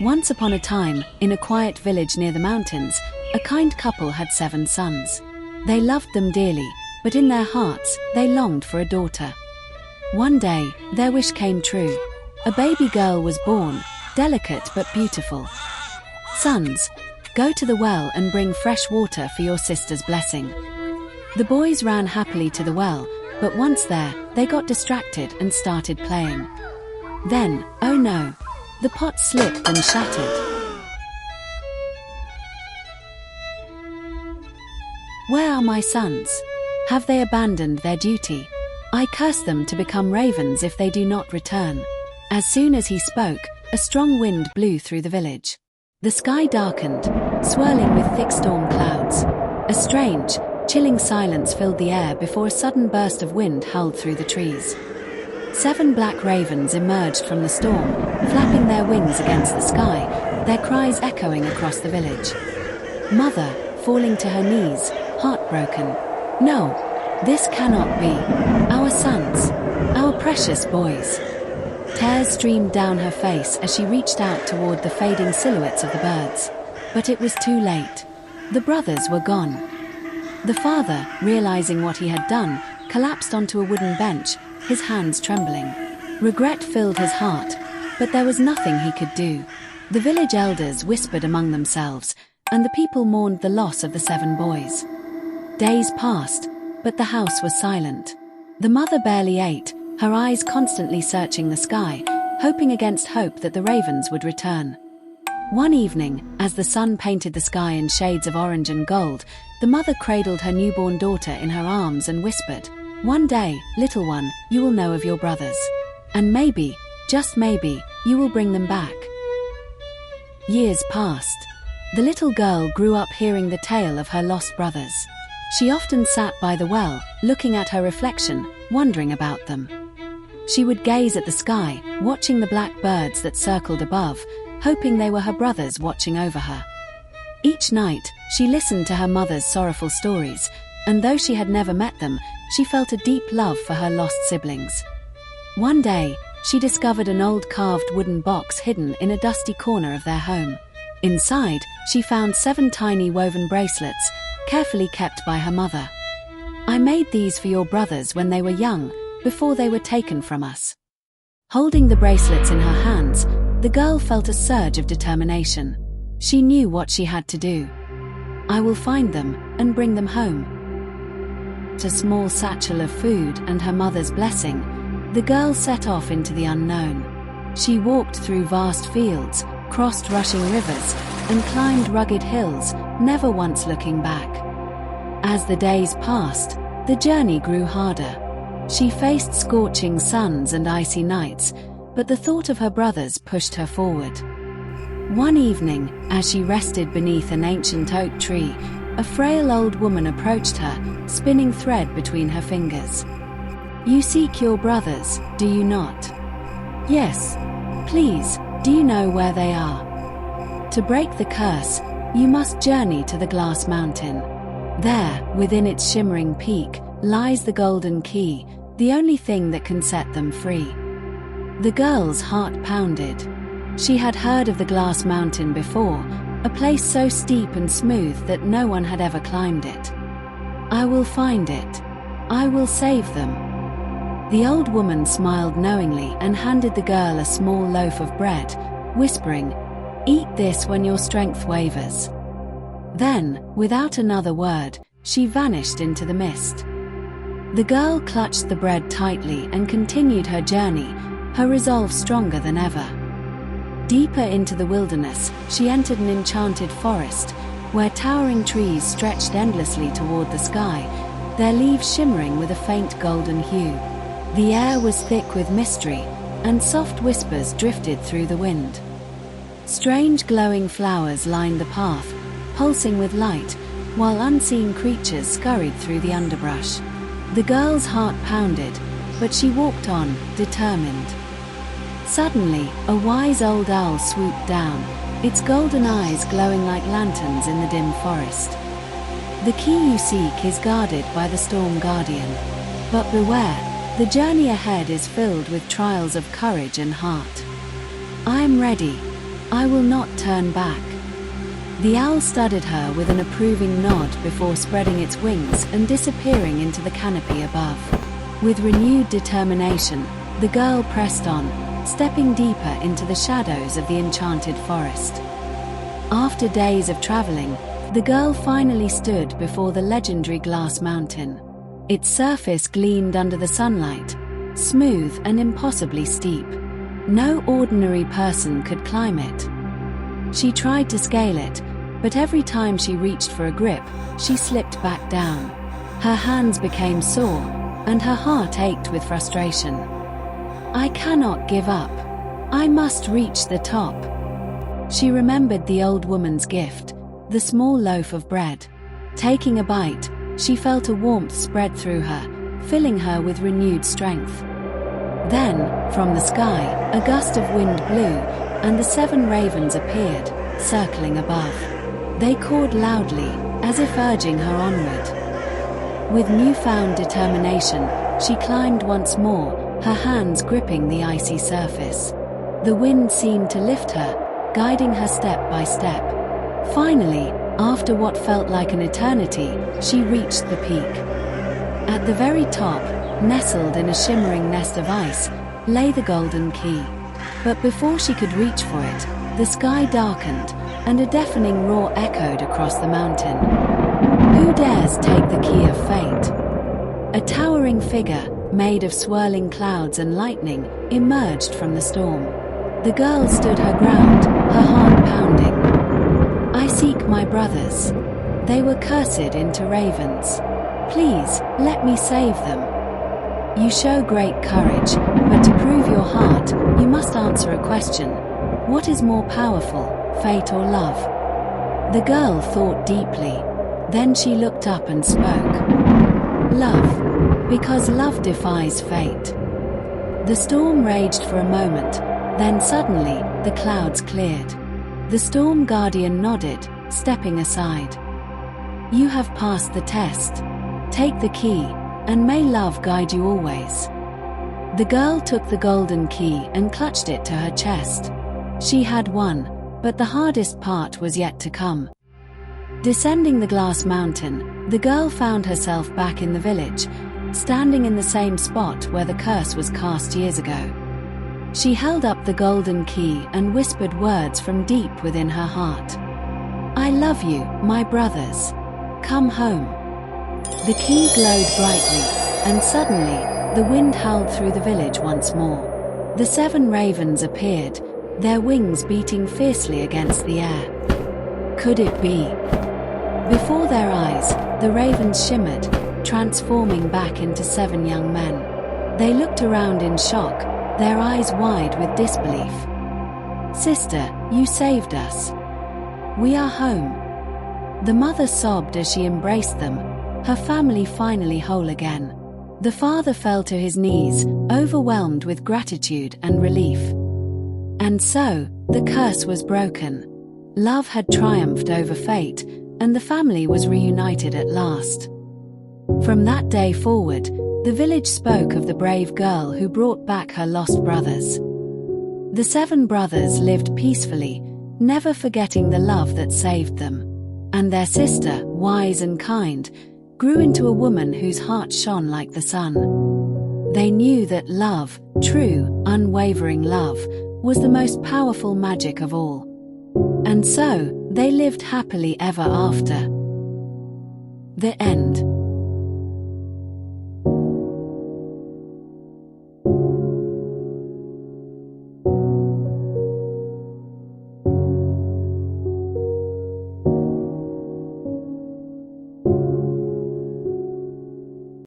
Once upon a time, in a quiet village near the mountains, a kind couple had 7 sons. They loved them dearly, but in their hearts, they longed for a daughter. One day, their wish came true. A baby girl was born, delicate but beautiful. "Sons, go to the well and bring fresh water for your sister's blessing." The boys ran happily to the well, but once there, they got distracted and started playing. Then, oh no, the pot slipped and shattered. "Where are my sons? Have they abandoned their duty? I curse them to become ravens if they do not return." As soon as he spoke, a strong wind blew through the village. The sky darkened, swirling with thick storm clouds. A strange, chilling silence filled the air before a sudden burst of wind howled through the trees. 7 black ravens emerged from the storm, flapping their wings against the sky, their cries echoing across the village. Mother, falling to her knees, heartbroken. "No, this cannot be. Our sons, our precious boys." Tears streamed down her face as she reached out toward the fading silhouettes of the birds. But it was too late. The brothers were gone. The father, realizing what he had done, collapsed onto a wooden bench, his hands trembling. Regret filled his heart, but there was nothing he could do. The village elders whispered among themselves, and the people mourned the loss of the 7 boys. Days passed, but the house was silent. The mother barely ate, her eyes constantly searching the sky, hoping against hope that the ravens would return. One evening, as the sun painted the sky in shades of orange and gold, the mother cradled her newborn daughter in her arms and whispered, "One day, little one, you will know of your brothers. And maybe, just maybe, you will bring them back." Years passed. The little girl grew up hearing the tale of her lost brothers. She often sat by the well, looking at her reflection, wondering about them. She would gaze at the sky, watching the black birds that circled above, hoping they were her brothers watching over her. Each night, she listened to her mother's sorrowful stories, and though she had never met them, she felt a deep love for her lost siblings. One day, she discovered an old carved wooden box hidden in a dusty corner of their home. Inside, she found 7 tiny woven bracelets, carefully kept by her mother. "I made these for your brothers when they were young, before they were taken from us." Holding the bracelets in her hands, the girl felt a surge of determination. She knew what she had to do. "I will find them and bring them home." With a small satchel of food and her mother's blessing, the girl set off into the unknown. She walked through vast fields, crossed rushing rivers, and climbed rugged hills, never once looking back. As the days passed, the journey grew harder. She faced scorching suns and icy nights, but the thought of her brothers pushed her forward. One evening, as she rested beneath an ancient oak tree, a frail old woman approached her, spinning thread between her fingers. "You seek your brothers, do you not?" "Yes. Please, do you know where they are?" "To break the curse, you must journey to the glass mountain. There, within its shimmering peak, lies the golden key, the only thing that can set them free." The girl's heart pounded. She had heard of the glass mountain before, a place so steep and smooth that no one had ever climbed it. "I will find it. I will save them." The old woman smiled knowingly and handed the girl a small loaf of bread, whispering, "Eat this when your strength wavers." Then, without another word, she vanished into the mist. The girl clutched the bread tightly and continued her journey, her resolve stronger than ever. Deeper into the wilderness, she entered an enchanted forest, where towering trees stretched endlessly toward the sky, their leaves shimmering with a faint golden hue. The air was thick with mystery, and soft whispers drifted through the wind. Strange glowing flowers lined the path, pulsing with light, while unseen creatures scurried through the underbrush. The girl's heart pounded, but she walked on, determined. Suddenly, a wise old owl swooped down, its golden eyes glowing like lanterns in the dim forest. "The key you seek is guarded by the storm guardian. But beware, the journey ahead is filled with trials of courage and heart. I am ready. I will not turn back." The owl studied her with an approving nod before spreading its wings and disappearing into the canopy above. With renewed determination, the girl pressed on, stepping deeper into the shadows of the enchanted forest. After days of traveling, the girl finally stood before the legendary glass mountain. Its surface gleamed under the sunlight, smooth and impossibly steep. No ordinary person could climb it. She tried to scale it, but every time she reached for a grip, she slipped back down. Her hands became sore, and her heart ached with frustration. "I cannot give up. I must reach the top." She remembered the old woman's gift, the small loaf of bread. Taking a bite, she felt a warmth spread through her, filling her with renewed strength. Then, from the sky, a gust of wind blew, and the 7 ravens appeared, circling above. They cawed loudly, as if urging her onward. With newfound determination, she climbed once more, her hands gripping the icy surface. The wind seemed to lift her, guiding her step by step. Finally, after what felt like an eternity, she reached the peak. At the very top, nestled in a shimmering nest of ice, lay the golden key. But before she could reach for it, the sky darkened, and a deafening roar echoed across the mountain. Who dares take the key of fate? A towering figure, made of swirling clouds and lightning, emerged from the storm. The girl stood her ground, her heart pounding. "I seek my brothers. They were cursed into ravens. Please, let me save them." "You show great courage, but to prove your heart, you must answer a question. What is more powerful, fate or love?" The girl thought deeply. Then she looked up and spoke. "Love, because love defies fate." The storm raged for a moment, then suddenly, the clouds cleared. The storm guardian nodded, stepping aside. "You have passed the test. Take the key, and may love guide you always." The girl took the golden key and clutched it to her chest. She had won, but the hardest part was yet to come. Descending the glass mountain, the girl found herself back in the village, standing in the same spot where the curse was cast years ago. She held up the golden key and whispered words from deep within her heart. "I love you, my brothers. Come home." The key glowed brightly, and suddenly, the wind howled through the village once more. The 7 ravens appeared, their wings beating fiercely against the air. Could it be? Before their eyes, the ravens shimmered, transforming back into 7 young men. They looked around in shock, their eyes wide with disbelief. "Sister, you saved us. We are home." The mother sobbed as she embraced them, her family finally whole again. The father fell to his knees, overwhelmed with gratitude and relief. And so, the curse was broken. Love had triumphed over fate, and the family was reunited at last. From that day forward, the village spoke of the brave girl who brought back her lost brothers. The 7 brothers lived peacefully, never forgetting the love that saved them. And their sister, wise and kind, grew into a woman whose heart shone like the sun. They knew that love, true, unwavering love, was the most powerful magic of all. And so, they lived happily ever after. The end.